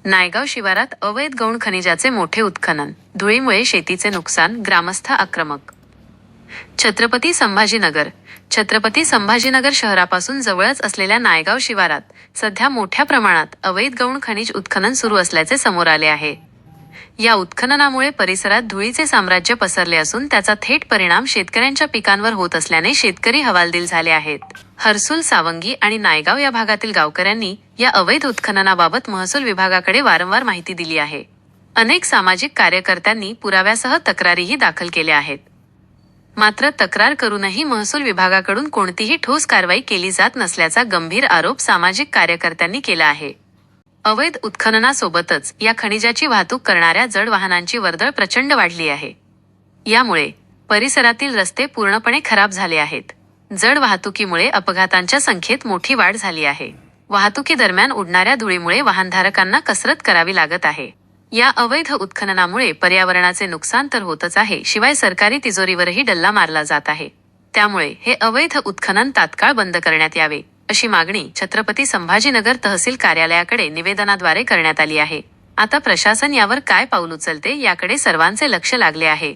नायगाव शिवारात अवैध गौण खनिजाचे मोठे उत्खनन, धुळीमुळे शेतीचे नुकसान, ग्रामस्थ आक्रमक. छत्रपती संभाजीनगर शहरापासून जवळच असलेल्या नायगाव शिवारात सध्या मोठ्या प्रमाणात अवैध गौण खनिज उत्खनन सुरू असल्याचे समोर आले आहे. या उत्खननामुळे परिसरात धुळीचे साम्राज्य पसरले असून त्याचा थेट परिणाम शेतकऱ्यांच्या पिकांवर होत असल्याने शेतकरी हवालदिल झाले आहेत. हर्सुल, सावंगी आणि नायगाव या भागातील गावकऱ्यांनी या अवैध उत्खननाबाबत महसूल विभागाकडे वारंवार माहिती दिली आहे. अनेक सामाजिक कार्यकर्त्यांनी पुराव्यासह तक्रारीही दाखल केल्या आहेत. मात्र तक्रार करूनही महसूल विभागाकडून कोणतीही ठोस कारवाई केली जात नसल्याचा गंभीर आरोप सामाजिक कार्यकर्त्यांनी केला आहे. अवैध उत्खननासोबतच या खनिजाची वाहतूक करणाऱ्या जड वाहनांची वर्दळ प्रचंड वाढली आहे. यामुळे परिसरातील रस्ते पूर्णपणे खराब झाले आहेत. जड वाहतुकीमुळे अपघातांच्या संख्येत मोठी वाढ झाली आहे. वाहतुकीदरम्यान उडणाऱ्या धुळीमुळे वाहनधारकांना कसरत करावी लागत आहे. या अवैध उत्खननामुळे पर्यावरणाचे नुकसान तर होतच आहे, शिवाय सरकारी तिजोरीवरही डल्ला मारला जात आहे. त्यामुळे हे अवैध उत्खनन तात्काळ बंद करण्यात यावे, अशी मागणी छत्रपती संभाजीनगर तहसील कार्यालयाकडे निवेदनाद्वारे करण्यात आली आहे. आता प्रशासन यावर काय पाऊल उचलते याकडे सर्वांचे लक्ष लागले आहे.